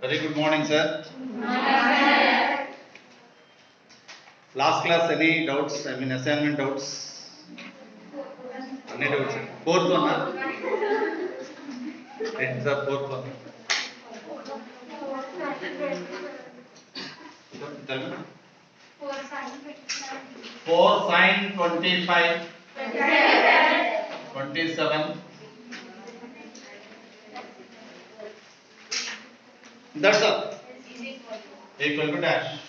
Very good morning, sir. Last class, any doubts? I mean, assignment doubts? Any doubts? Fourth one, huh? It's the fourth one. Tell me. 4 sin 25. 27. That's all. Equal to dash.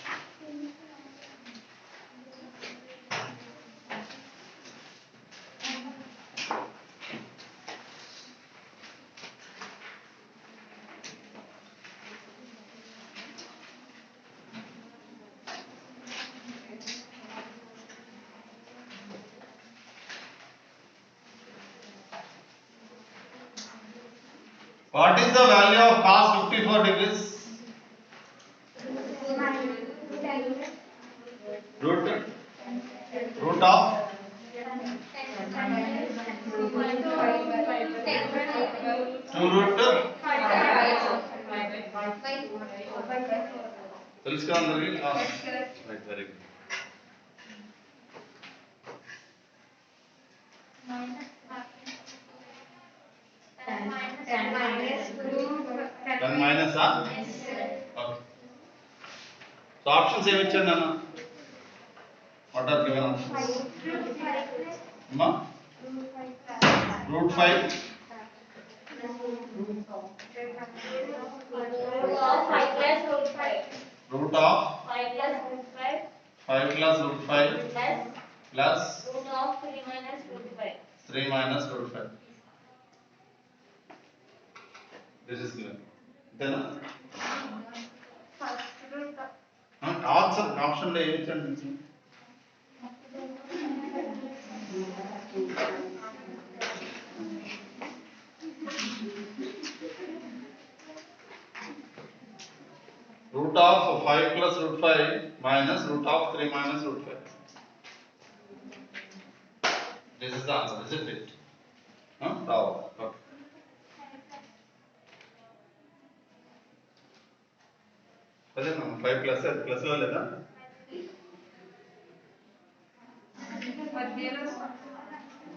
What is the value of cos 54 degrees? Root of 2 root తెలుసుగా అందరికి right very good 10 minus okay so options ఏమి ఇచ్చాను నాన్న what are given options అమ్మా route 5 root of 5 plus root 5 plus root of 3 minus root 5. 3 minus root 5. This is given. Then answer option లో ఏమి ఇచ్చాడు root of 5 plus root 5 minus root of 3 minus root 5. This is the answer, isn't it? Now, okay. అదే 5 plus plus లో లేదా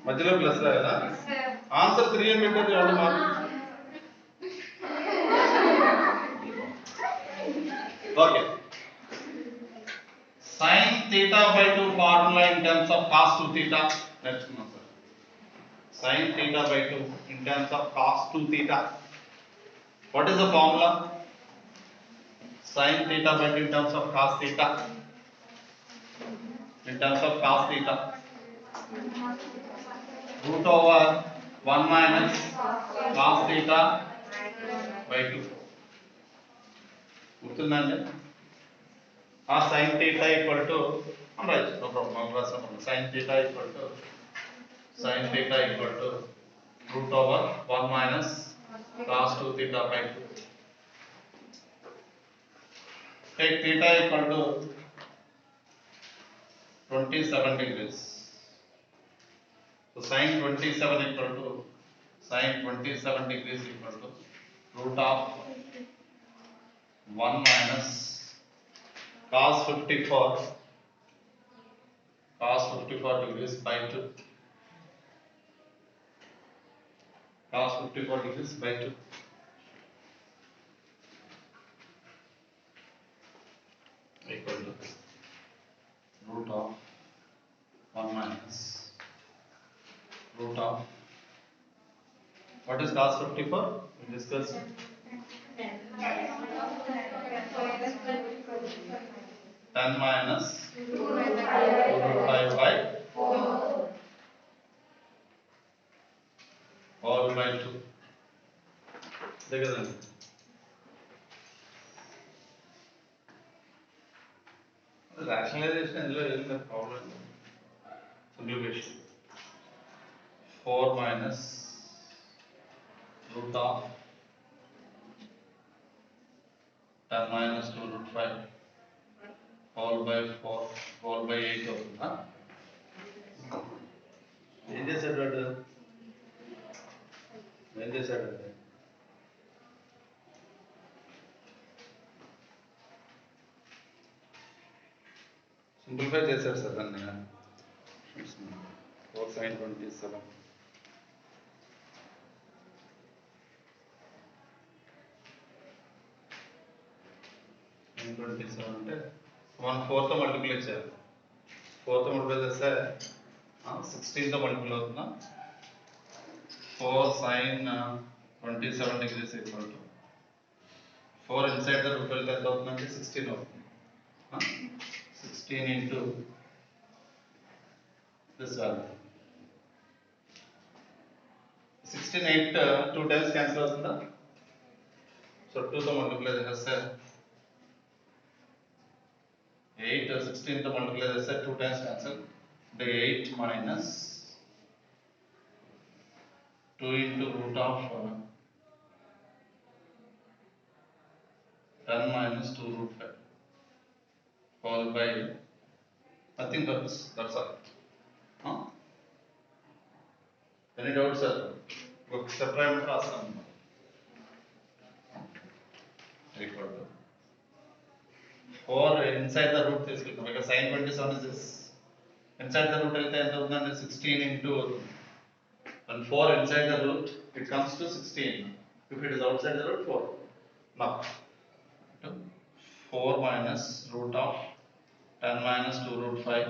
మధ్యలో plus లేదా answer 3 అని పెట్టారు ఎవరు mark okay sin theta by 2 formula in terms of cos 2 theta. Let's know, sir. Sin theta by 2 in terms of cos 2 theta. What is the formula? Sin theta by 2 in terms of cos theta. In terms of cos theta. Root over 1 minus cos theta by 2. గుర్తుందండి ఆ sin theta equal to right no problem sin theta equal to root over 1 minus cos 2 theta by 2. Take theta equal to 27 degrees. So sin 27 equal to root of 1 minus cos 54 degrees by 2. Cos 54 degrees by 2. Equal to root of 1 minus root of what is cos 54? We discussed 10 minus 2 root 5 by all by 2. కదండి rationalization ఇందులో ఏం లేదు problem simplification 4 minus root of 10 minus 2 root 5 all by 4 all by 8 అవుతుందా ఏం చేశాడు వాడు simplify చేశారు sir దాన్ని 4 sin 27 అంటే 1/4 తో మల్టిప్లై చేయాలి 4 తో మల్టిప్లై చేస్తే 16 తో మల్టిప్లై అవుతుందా 4 sin 27 degrees equal to 4 inside the root వెళ్తే ఎంత అవుతుందంటే 16 అవుతుంది 16 into this value 16 8 2 times cancel అవుతుందా so 2 తో మల్టిప్లై చేస్తే 8 16 తో మల్టిప్లై చేస్తే 2 times cancel అంటే 8 minus 2 into root of 10 minus 2 root 5 whole by nothing else. That's all. Any doubts, sir? Book separate class. Record. 4 inside the root is because sin 27 is this. Inside the root is 16 into. When 4 inside the root, it comes to 16. If it is outside the root, 4. Now, 4 minus root of 10 minus 2 root 5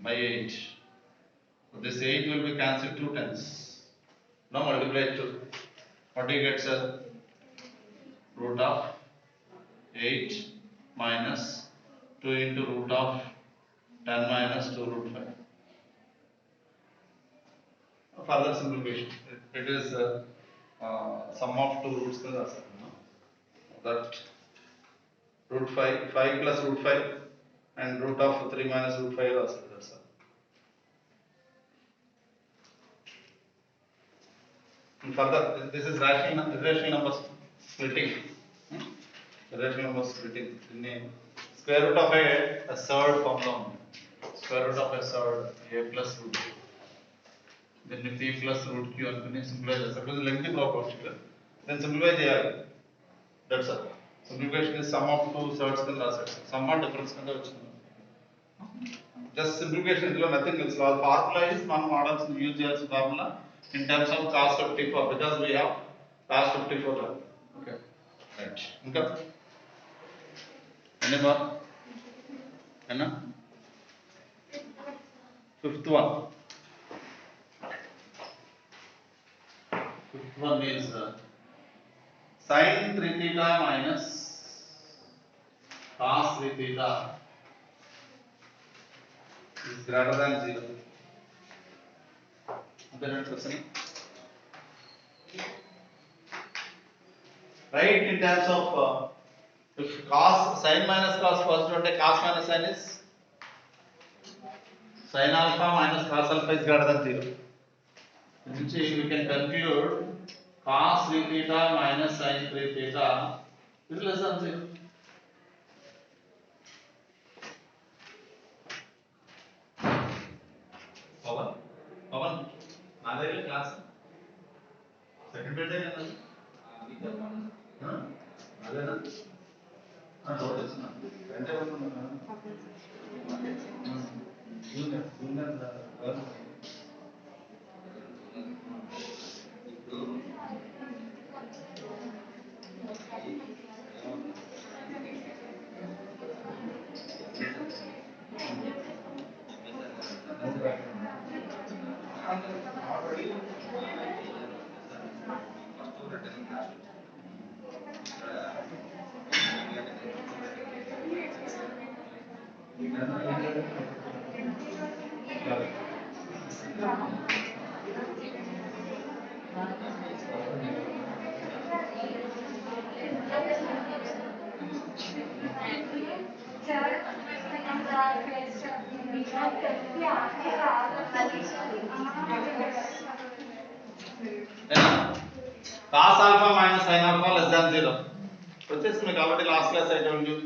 by 8. So this 8 will be cancelled 2 times. Now multiply it 2. What do you get, sir? Root of 8 minus 2 into root of 10 minus 2 root 5. Further simplification. It is sum of two roots. That root 5 plus root 5 and root of 3 minus root 5 also. That's all. And further, this is irrational number splitting. Irrational number splitting. Square root of a third formula. Square root of a third a plus root 2. Then p plus root q and simplify this. It is lengthy problem. Then simplify చేయాలి. That's all. Simplification is sum of two thirds కింద రాశారు. Sum of difference కింద వచ్చింది. Just simplification is nothing else. Our formula is మనం వాడాల్సిన use చేయాల్సిన formula in terms of cos 54 because we have cos 54. Okay. Right. ఇంకా ఎన్ని bar ఎన్నా fifth one is sin 3 theta minus cos 3 theta is greater than 0. Then question. Right in terms of if cos sin minus cos positive and cos minus sin is sin alpha minus cos alpha is greater than 0. Which we can conclude cos 3 theta minus sin 3 theta is less than 0. Pawan, నాదేలే class second period అయినా అదేనా doubt వచ్చినా అంటే cos alpha minus sin alpha less than 0. Process में already last class I told you.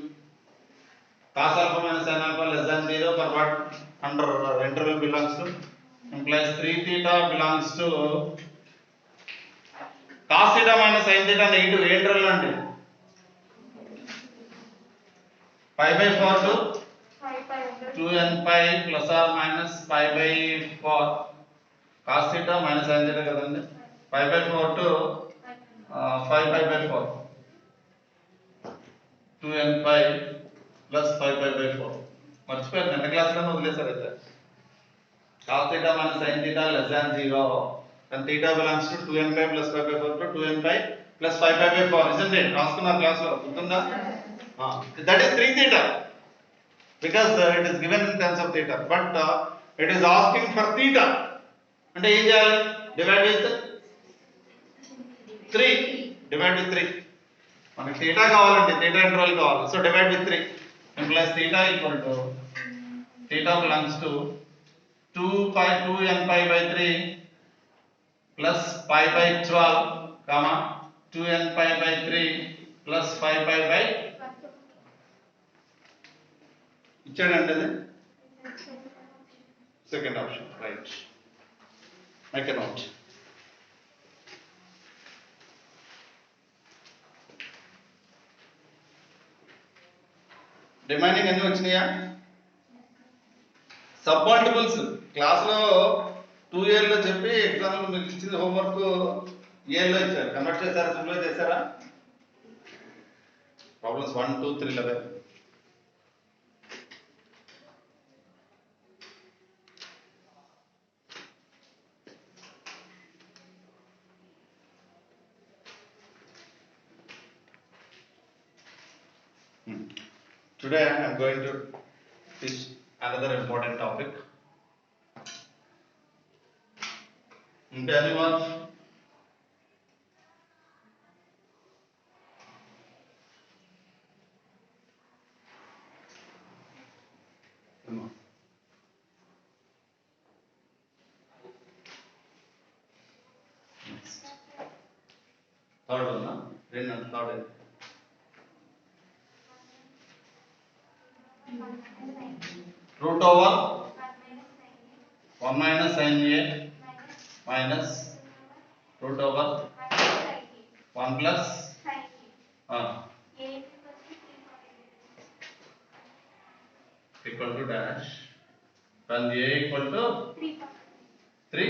Cos alpha minus sin alpha less than 0 for what under interval belongs to implies 3 theta belongs to cos theta minus sin theta negative interval అంటే 5/4 to 2n pi plus or minus pi by 4 cos theta minus sin theta కదండి pi by 4 to 5 pi by 4 2n pi plus 5 pi by 4 మర్చిపోయారు నిన్న క్లాస్లోనే వదిలేశారు అయితే cos theta minus sin theta less than 0 and theta belongs to 2n pi plus 5 by 4 to 2n pi plus 5 pi by 4 isn't it రాసుకున్నారు క్లాస్లో గుర్తుందా that is 3 theta because it is given in terms of theta but it is asking for theta అంటే ఏం చేయాలి divide with 3 divide with 3 మనకి theta కావాలండి theta interval కావాలి so divide with 3 implies theta equal to theta belongs to 2n pi by 3 plus pi by 12 comma 2n pi by 3 plus 5 pi by ఇచ్చాడండి అది second option right make a note remaining ఎన్ని వచ్చినాయా sub multiples class లో 2 year లో చెప్పి exam లో మీకు ఇచ్చిన హోంవర్క్ ఇయర్ లో ఇచ్చారు కన్వర్ట్ చేశారా సింప్లిఫై చేశారా problems 1 2 3 11 Today I am going to teach another important topic. Anyone? Come on. Next. Third one, na? Then third one. Root over 1 minus sin a minus root over 1 plus equal to dash when a equal to 3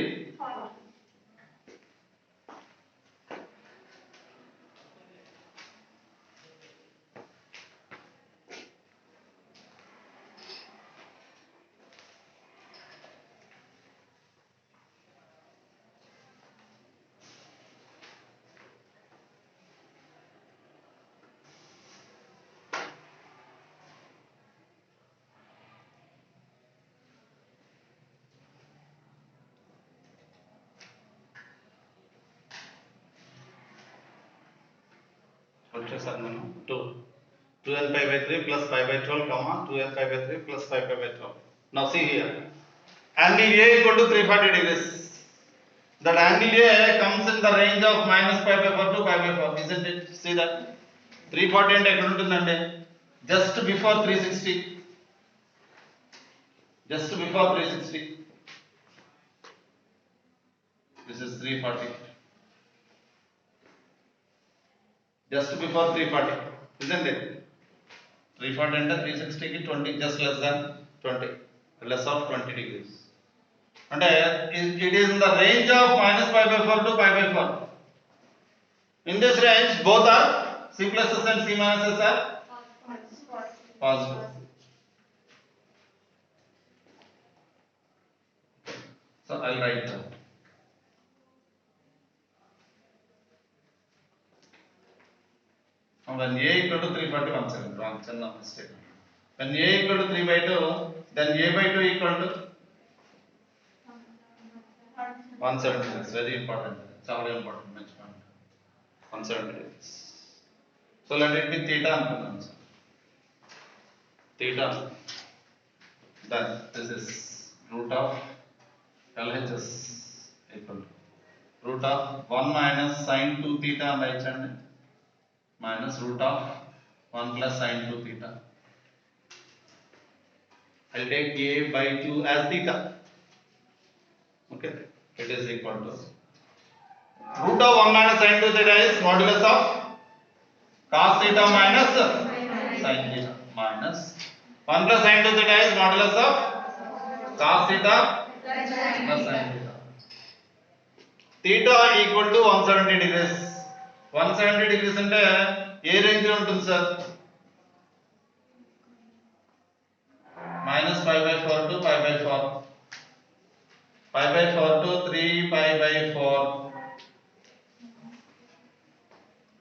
వచ్చేసారు మనం 2n pi by 3 plus 5 by 12 comma 2n pi by 3 plus 5 pi by 12. Now see here, angle A equal to 340 degrees. That angle A comes in the range of minus pi by 4 to pi by 4, isn't it? See that 340 అంటే ఎక్కడ ఉంటుందండి just before 360, just before 360. This is 340. Just before 340, isn't it? 340 and 360 ki 20, just less than 20, less of 20 degrees. And it is in the range of minus pi by 4 to pi by 4. In this range, both are C pluses and C minuses are positive. So I'll write that. When a equal to 340, 1 second, wrong, mistake. When a equal to 3 by 2, then a by 2 equal to 176. Very important. It's very important. Next point. 176. So let it be theta. Theta. Then this is root of LHS equal to root of 1 minus sin 2 theta and right hand minus root of 1 plus sin 2 theta. I'll take a by 2 as theta. Okay, it is equal to root of 1 minus sin 2 theta is modulus of cos theta minus sin theta minus 1 plus sin 2 theta is modulus of cos theta plus sin theta. Theta equal to 170 degrees. 170 degrees అంటే ఏ range లో ఉంటుంది sir? minus pi by 4 to pi by 4. Pi by 4 to 3 pi by 4.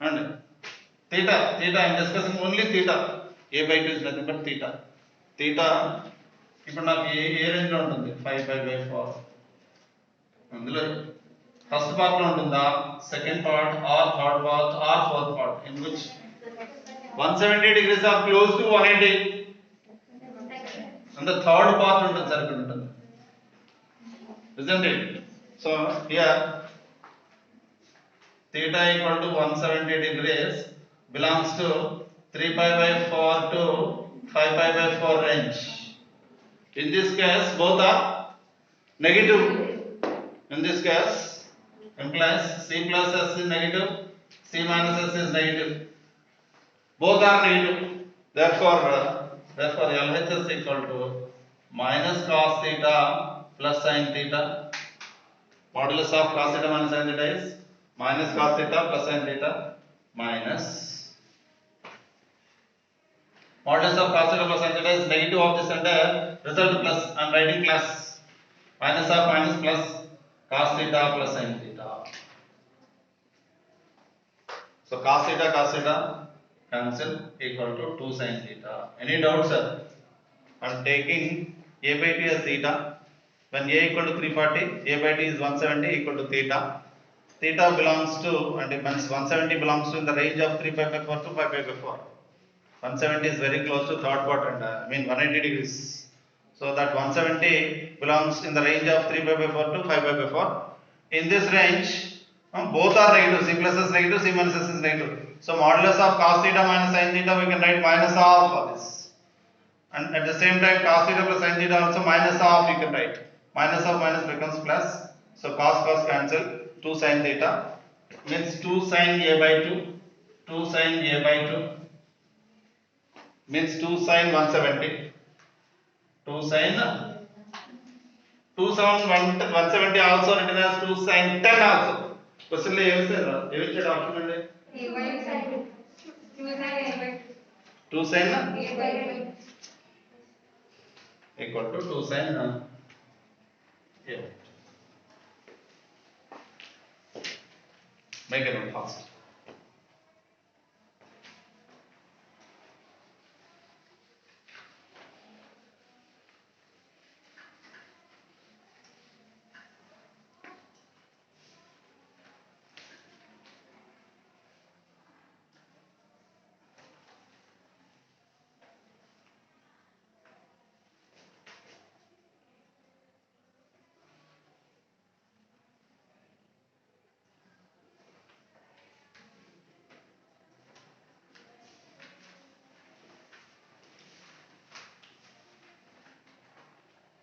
And theta I am discussing only theta. A by 2 is nothing but theta. Theta ఇప్పుడు నాకు ఏ range లో ఉంటుంది? 5 pi by 4. అందులో first part లో ఉంటుందా, second part or third part or fourth part, in which 170 degrees are close to 180. And the third part ఉంటుంది sir, ఇక్కడ ఉంటుంది, isn't it? So here theta equal to 170 degrees belongs to 3 pi by 4 to 5 pi by 4 range. In this case both are negative. In this case implies c plus s is negative, c minus s is negative. Both are negative. Therefore LHS equal to minus cos theta plus sin theta. Modulus of cos theta minus sin theta is minus cos theta plus sin theta minus modulus of cos theta plus sin theta is negative of this entire result plus I am writing plus minus of minus plus cos theta plus sin theta. So cos theta cancel equal to 2 sin theta. Any doubt sir? I am taking a by t as theta. When a equal to 340, a by t is 170 equal to theta. Theta belongs to, and it means 170 belongs to in the range of 3 pi by 4 to 5 pi by 4. 170 is very close to third part and 180 degrees. So that 170 belongs in the range of 3 pi by 4 to 5 pi by 4. In this range, both are negative. C plus s negative, c minus s is negative. So modulus of cos theta minus sin theta we can write minus of this. And at the same time cos theta plus sin theta also minus of you can write. Minus of minus becomes plus. So cos cancel. 2 sin theta means 2 sin a by 2. 2 sin a by 2 means 2 sin 170. 2 sin 170 also written as 2 sin 10 also. Question lo em sir em ichchadu option andi a by 2 sin a by 2 equal to 2 sin a. Make it fast.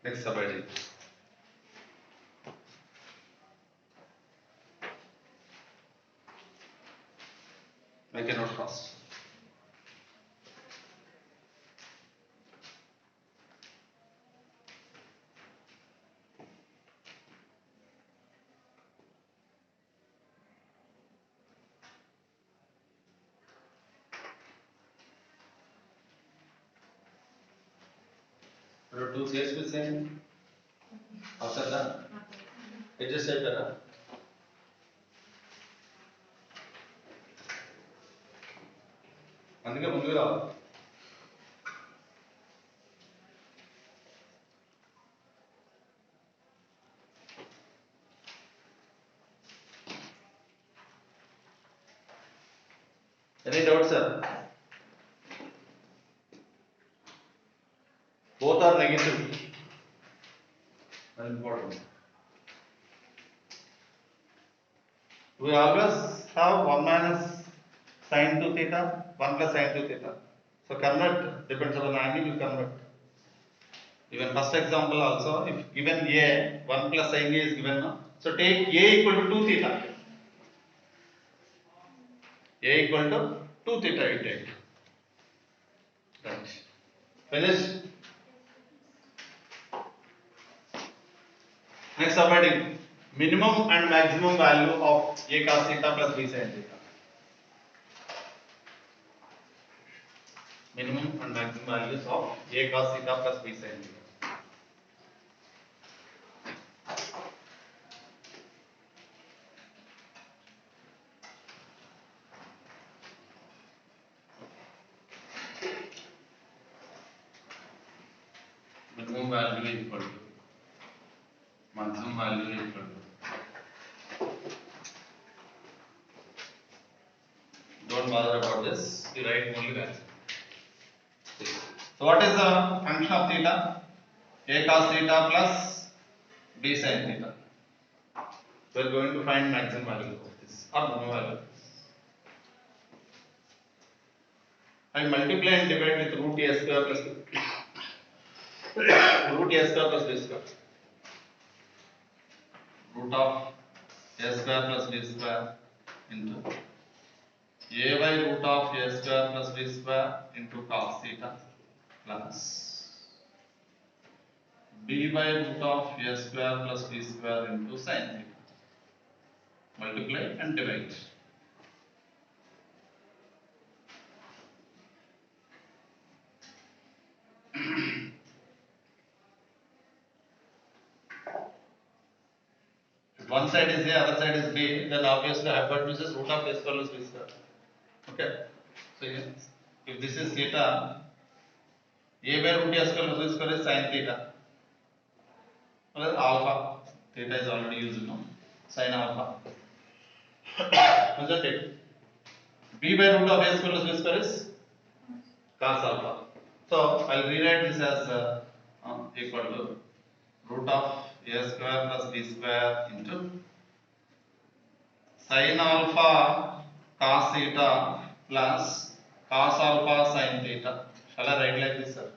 Next subheading. Make a note fast. There are 2 cases missing. After that, adjust అయిపోయారా? అందుకే ముందుకు రావాలి. Any doubt sir? Both are negative. Very important. We always have 1 minus sin 2 theta, 1 plus sin 2 theta. So convert, depends on the angle you convert. Even first example also, if given a, 1 plus sin a is given, no? So take a equal to 2 theta. A equal to 2 theta you take. Right. Finished? Next subheading, minimum and maximum value of A cos theta plus B sin theta. Minimum and maximum values of A cos theta plus B sin theta. Minimum value is equal to maximum value is equal to. Don't bother about this. You write only that. So what is the function of theta? A cos theta plus B sin theta. We are going to find maximum value of this or minimum value of this. I multiply and divide with root A square plus root A square plus B square. Root of A square plus B square into A by root of A square plus B square into cos theta plus B by root of A square plus B square into sin theta. Multiply and divide. If one side is A, other side is B, then obviously hypotenuse is root of A square plus B square. Okay. So if this is theta, A by root A square plus B square is sin theta. Well, alpha. Theta is already used, no? Sin alpha. Isn't it? B by root of A square plus B square is cos alpha. So I'll rewrite this as equal to root of A square plus B square into sin alpha cos theta plus cos alpha sin theta. Shall I write like this, sir?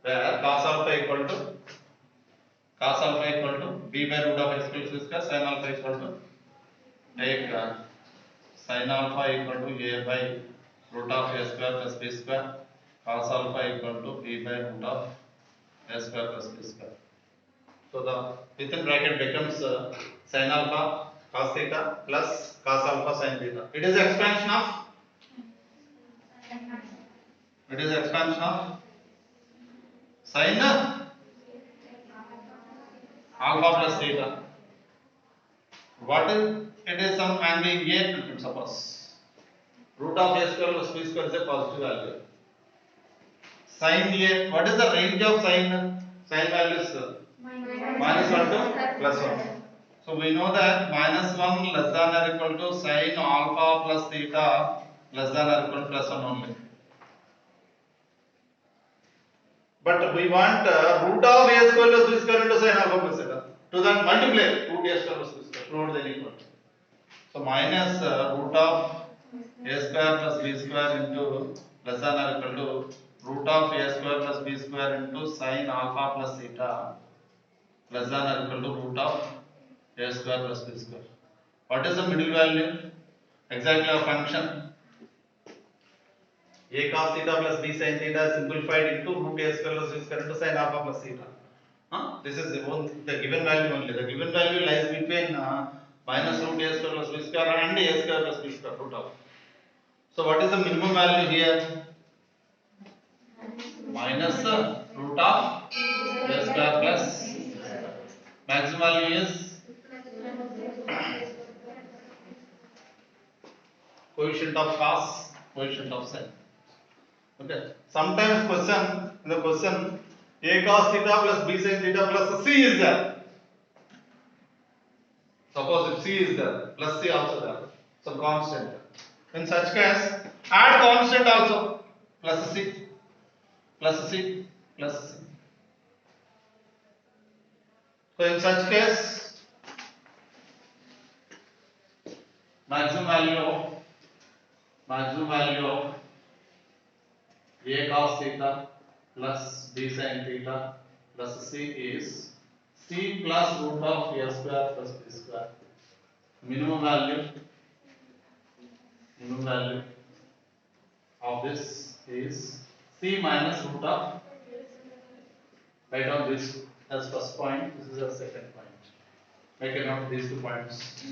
Where cos alpha equal to B by root of X plus B square, sin alpha equal to take sin alpha equal to A by root of A square plus B square, cos alpha equal to B by root of A square plus B square. So the within bracket becomes sin alpha cos theta plus cos alpha sin theta. It is expansion of sin alpha plus theta. What is it is some angle A, suppose root of A square plus B square is a positive value. Sin A, what is the range of sin values? Minus 1 to plus 1. So we know that minus 1 less than or equal to sin alpha plus theta less than or equal to plus 1 only. But we want root of A square plus B square into sin alpha plus theta. To then multiply root A square plus B square. Root then equal. So minus root of A square plus B square into less than or equal to root of A square plus B square into sin alpha plus theta less than or equal to root of A square plus B square. What is the middle value? Exactly our function. A cos theta plus B sin theta simplified into root A square plus B square into sin alpha plus theta. This is the given value only. The given value lies between minus root A square plus B square and A square plus B square root of. So what is the minimum value here? Minus root of A square plus maximum value is coefficient of cos, coefficient of sin. Okay. Sometimes in the question A cos theta plus B sin theta plus C is there. Suppose if C is there, plus C also there. So constant. In such case, add constant also. Plus C, plus C, plus C. So in such case, maximum value of A cos theta plus B sin theta plus C is C plus root of A square plus B square. Minimum value of this is C minus root of, write down this as first point, this is the second point. Make a note of these 2 points.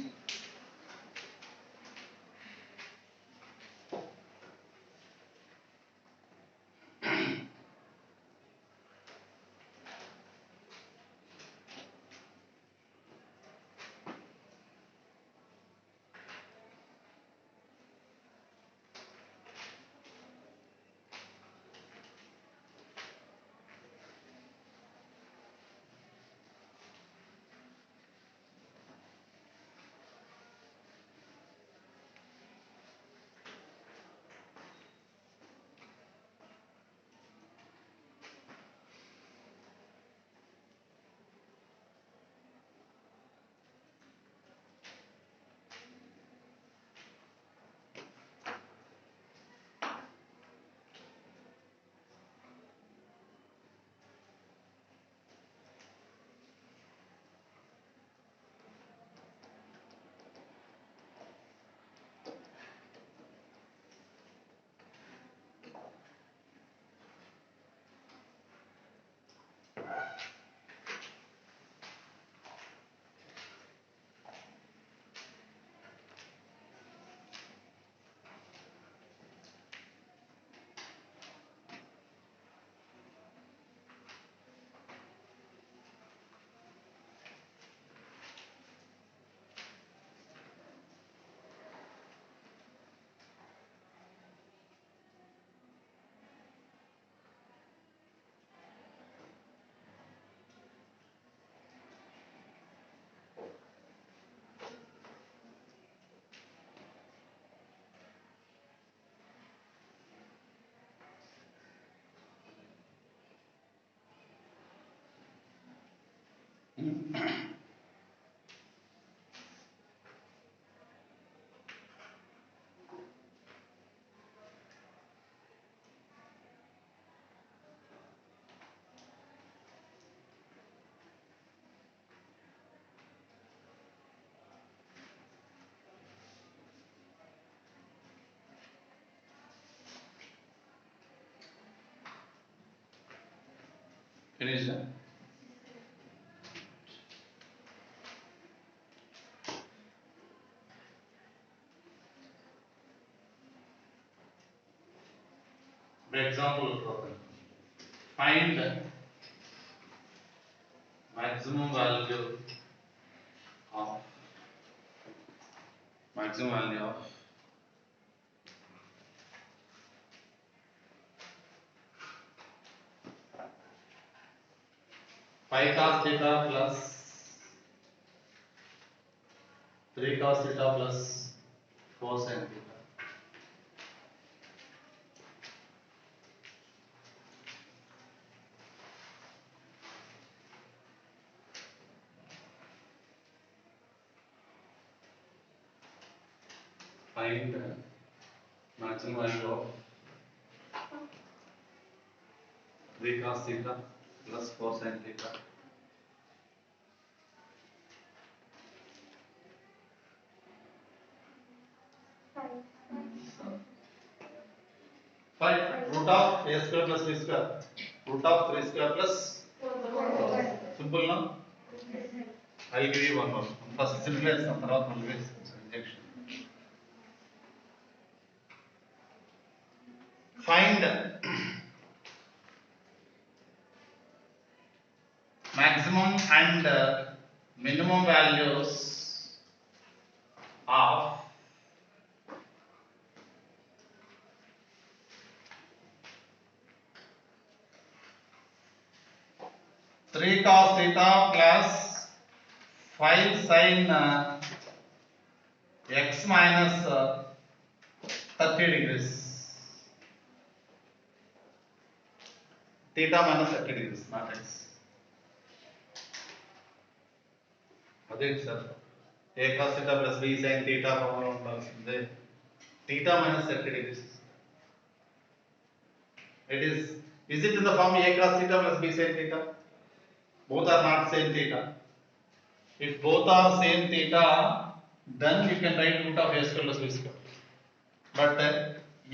Finished? Huh? Example problem. Find maximum value of 5 cos theta plus 3 cos theta plus 4 sin theta. Find maximum value of 3 cos theta plus 4 sin theta. Find root of a square plus b square. Root of 3 square plus 4. Simple now? I'll give you one more. First simplest, తర్వాత మళ్ళీ injection. Find maximum and minimum values of 3 cos theta plus 5 sin x minus 30 degrees. Theta minus 30 degrees, not x. అదే sir a cos theta plus b sin theta formula ఉండాల్సిందే. Theta minus 30 degrees. Is it in the form a cos theta plus b sin theta? Both are not same theta. If both are same theta, then you can write root of a square plus b square. But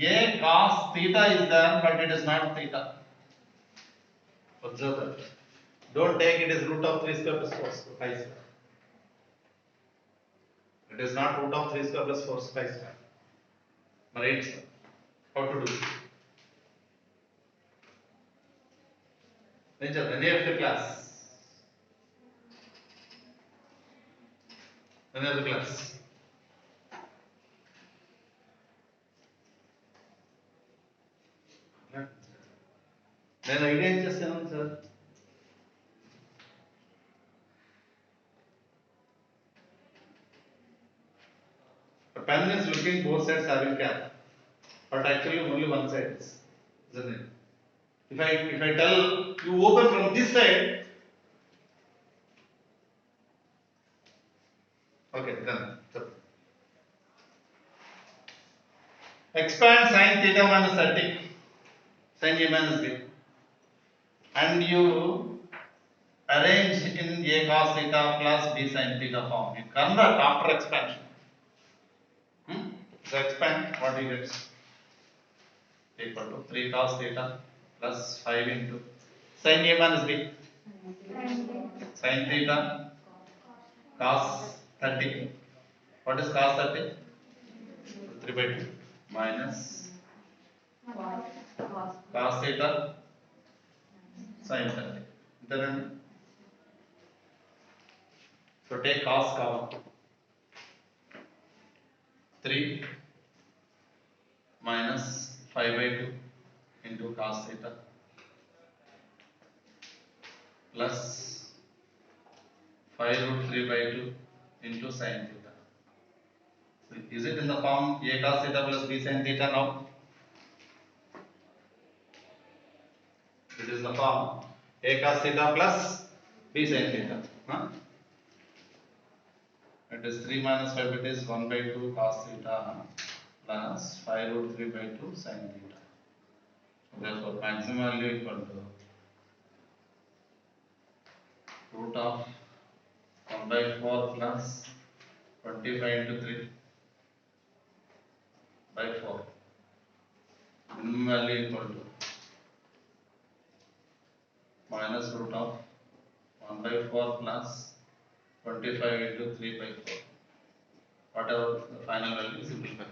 A cos theta is there, but it is not theta. Observe that. Don't take it as root of 3 square plus 4 square, 5 square. It is not root of 3 square plus 4 5 square. Right, sir. How to do? Nature, any of the class. Any of the class. Then idea just sir. The pen is looking both sides having cap, but actually only one side is, isn't it? If I tell you open from this side, okay, then so expand sin theta minus 30, sin A minus B, and you arrange in A cos theta plus B sin theta form. You convert after expansion. So expand, what do you get? Equal to 3 cos theta plus 5 into sin A minus B, sin theta cos 30. What is cos 30? 3 by 2 minus cos theta sin 30. Then so take cos common. 3 minus 5 by 2 into cos theta plus 5 root 3 by 2 into sin theta. So is it in the form A cos theta plus B sin theta now? It is the form A cos theta plus B sin theta. Huh? It is 3 minus 5, it is 1 by 2 cos theta plus 5 root 3 by 2 sin theta. Therefore, maximum value equal to root of 1 by 4 plus 25 into 3 by 4. Minimum value equal to minus root of 1 by 4 plus 25 into 3 by 4. Whatever the final value, simplify.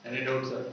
Any doubts, sir?